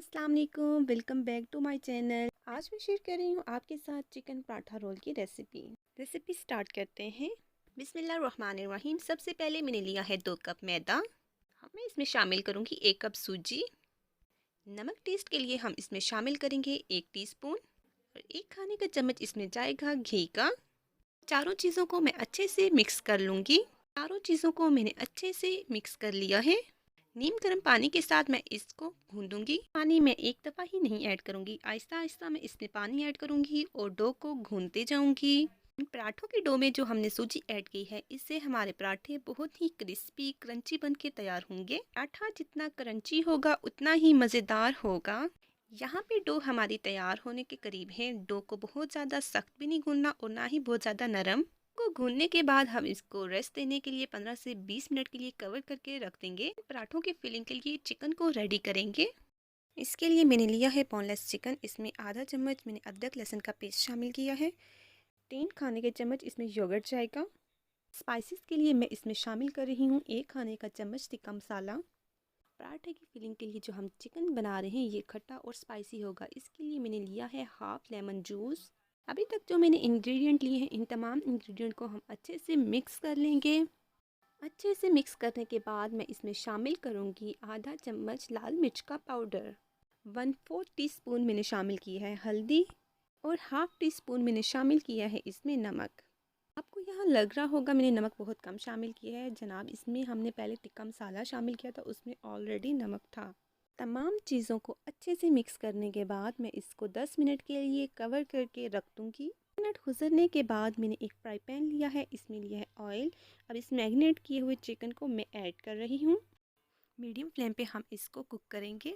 अस्सलाम वालेकुम, welcome back to my channel. आज मैं शेयर कर रही हूँ आपके साथ चिकन पराठा रोल की रेसिपी स्टार्ट करते हैं। बिस्मिल्लाहिर्रहमानिर्रहीम। सबसे पहले मैंने लिया है 2 कप मैदा। मैं इसमें शामिल करूँगी 1 कप सूजी। नमक टेस्ट के लिए हम इसमें शामिल करेंगे 1 टीस्पून और 1 खाने का चम्मच इसमें जाएगा घी का। चारों चीज़ों को मैं अच्छे से मिक्स कर लूँगी। चारों चीज़ों को मैंने अच्छे से मिक्स कर लिया है। नीम गर्म पानी के साथ मैं इसको गूंदूंगी। पानी मैं एक दफ़ा ही नहीं ऐड करूंगी, आहिस्ता आहिस्ता मैं इसमें पानी ऐड करूंगी और डो को गूंदते जाऊंगी। पराठों के डो में जो हमने सूजी ऐड की है, इससे हमारे पराठे बहुत ही क्रिस्पी क्रंची बन के तैयार होंगे। पराठा जितना क्रंची होगा उतना ही मज़ेदार होगा। यहाँ पे डो हमारी तैयार होने के करीब है। डो को बहुत ज़्यादा सख्त भी नहीं गूंदना और ना ही बहुत ज़्यादा नरम। को भूनने के बाद हम इसको रेस्ट देने के लिए 15 से 20 मिनट के लिए कवर करके रख देंगे। पराठों की फिलिंग के लिए चिकन को रेडी करेंगे। इसके लिए मैंने लिया है बोनलेस चिकन। इसमें आधा चम्मच मैंने अदरक लहसुन का पेस्ट शामिल किया है। 3 खाने के चम्मच इसमें योगर्ट जाएगा। स्पाइसेस के लिए मैं इसमें शामिल कर रही हूँ 1 खाने का चम्मच टिक्का मसाला। पराठे की फिलिंग के लिए जो हम चिकन बना रहे हैं ये खट्टा और स्पाइसी होगा, इसके लिए मैंने लिया है हाफ लेमन जूस। अभी तक जो मैंने इंग्रेडिएंट लिए हैं, इन तमाम इंग्रेडिएंट को हम अच्छे से मिक्स कर लेंगे। अच्छे से मिक्स करने के बाद मैं इसमें शामिल करूंगी आधा चम्मच लाल मिर्च का पाउडर। 1/4 टीस्पून मैंने शामिल किया है हल्दी और हाफ टी स्पून मैंने शामिल किया है इसमें नमक। आपको यहाँ लग रहा होगा मैंने नमक बहुत कम शामिल किया है जनाब, इसमें हमने पहले टिक्का मसाला शामिल किया था, उसमें ऑलरेडी नमक था। तमाम चीज़ों को अच्छे से मिक्स करने के बाद मैं इसको 10 मिनट के लिए कवर करके रख दूँगी। मिनट गुजरने के बाद मैंने एक फ्राई पैन लिया है, इसमें लिया है ऑयल। अब इस मैरिनेट किए हुए चिकन को मैं ऐड कर रही हूँ। मीडियम फ्लेम पे हम इसको कुक करेंगे।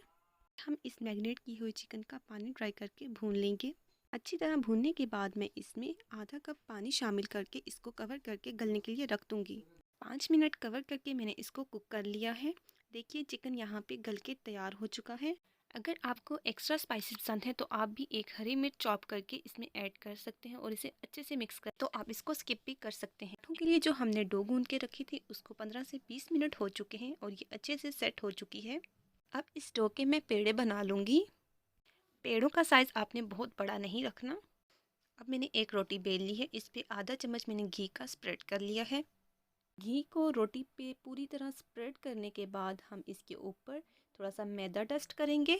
हम इस मैरिनेट की हुई चिकन का पानी ड्राई करके भून लेंगे। अच्छी तरह भूनने के बाद मैं इसमें आधा कप पानी शामिल करके इसको कवर करके गलने के लिए रख दूँगी। 5 मिनट कवर करके मैंने इसको कुक कर लिया है। देखिए चिकन यहाँ पे गल के तैयार हो चुका है। अगर आपको एक्स्ट्रा स्पाइसी पसंद है तो आप भी एक हरी मिर्च चॉप करके इसमें ऐड कर सकते हैं और इसे अच्छे से मिक्स कर, तो आप इसको स्किप भी कर सकते हैं। पराठों के लिए जो हमने डो गूंद के रखी थी उसको 15 से 20 मिनट हो चुके हैं और ये अच्छे से सेट हो चुकी है। अब इस डो के मैं पेड़े बना लूँगी। पेड़ों का साइज़ आपने बहुत बड़ा नहीं रखना। अब मैंने एक रोटी बेल ली है, इस पे आधा चम्मच मैंने घी का स्प्रेड कर लिया है। घी को रोटी पे पूरी तरह स्प्रेड करने के बाद हम इसके ऊपर थोड़ा सा मैदा डस्ट करेंगे।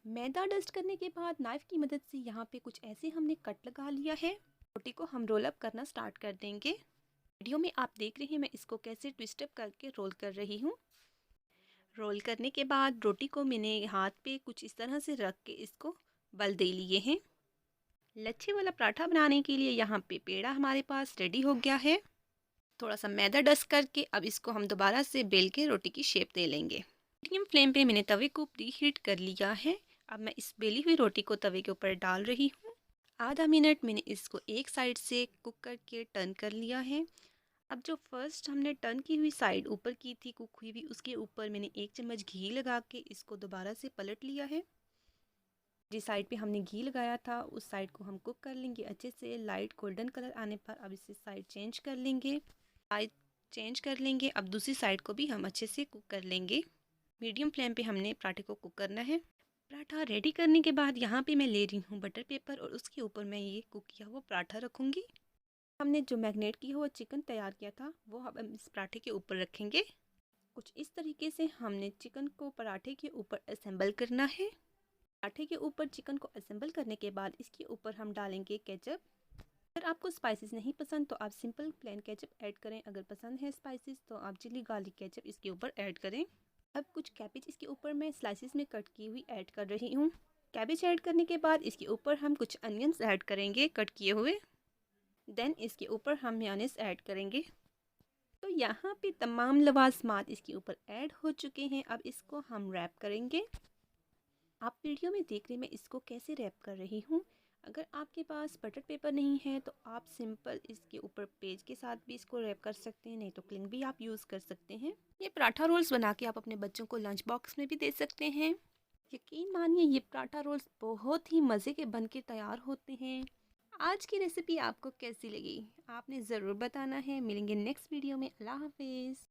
मैदा डस्ट करने के बाद नाइफ़ की मदद से यहाँ पे कुछ ऐसे हमने कट लगा लिया है। रोटी को हम रोल अप करना स्टार्ट कर देंगे। वीडियो में आप देख रहे हैं मैं इसको कैसे ट्विस्ट अप करके रोल कर रही हूँ। रोल करने के बाद रोटी को मैंने हाथ पे कुछ इस तरह से रख के इसको बल दे लिए हैं। लच्छे वाला पराठा बनाने के लिए यहाँ पे पेड़ा हमारे पास रेडी हो गया है। थोड़ा सा मैदा डस्ट करके अब इसको हम दोबारा से बेल के रोटी की शेप दे लेंगे। मीडियम फ्लेम पे मैंने तवे को प्री हीट कर लिया है। अब मैं इस बेली हुई रोटी को तवे के ऊपर डाल रही हूँ। आधा मिनट मैंने इसको एक साइड से कुक करके टर्न कर लिया है। अब जो फर्स्ट हमने टर्न की हुई साइड ऊपर की थी कुक हुई हुई, उसके ऊपर मैंने 1 चम्मच घी लगा के इसको दोबारा से पलट लिया है। जिस साइड पे हमने घी लगाया था उस साइड को हम कुक कर लेंगे अच्छे से। लाइट गोल्डन कलर आने पर अब इसे साइड चेंज कर लेंगे। साइड चेंज कर लेंगे। अब दूसरी साइड को भी हम अच्छे से कुक कर लेंगे। मीडियम फ्लेम पे हमने पराठे को कुक करना है। पराठा रेडी करने के बाद यहाँ पे मैं ले रही हूँ बटर पेपर और उसके ऊपर मैं ये कुक किया हुआ पराठा रखूँगी। हमने जो मैरिनेट किया हुआ चिकन तैयार किया था वो हम इस पराठे के ऊपर रखेंगे। कुछ इस तरीके से हमने चिकन को पराठे के ऊपर असेंबल करना है। पराठे के ऊपर चिकन को असेंबल करने के बाद इसके ऊपर हम डालेंगे केचप। अगर आपको स्पाइसेस नहीं पसंद तो आप सिंपल प्लेन केचप ऐड करें। अगर पसंद है स्पाइसेस तो आप चिली गार्लिक केचप इसके ऊपर ऐड करें। अब कुछ कैबेज इसके ऊपर मैं स्लाइसिस में कट की हुई ऐड कर रही हूँ। कैबेज ऐड करने के बाद इसके ऊपर हम कुछ अनियंस ऐड करेंगे कट किए हुए। देन इसके ऊपर हम मेयोनेज़ ऐड करेंगे। तो यहाँ पे तमाम लवाजमात इसके ऊपर ऐड हो चुके हैं। अब इसको हम रैप करेंगे। आप वीडियो में देख रहे हैं मैं इसको कैसे रैप कर रही हूँ। अगर आपके पास बटर पेपर नहीं है तो आप सिंपल इसके ऊपर पेज के साथ भी इसको रैप कर सकते हैं, नहीं तो क्लिंग भी आप यूज़ कर सकते हैं। ये पराठा रोल्स बना के आप अपने बच्चों को लंच बॉक्स में भी दे सकते हैं। यकीन मानिए ये पराठा रोल्स बहुत ही मज़े के बन के तैयार होते हैं। आज की रेसिपी आपको कैसी लगी आपने ज़रूर बताना है। मिलेंगे नेक्स्ट वीडियो में। अल्लाह हाफिज़।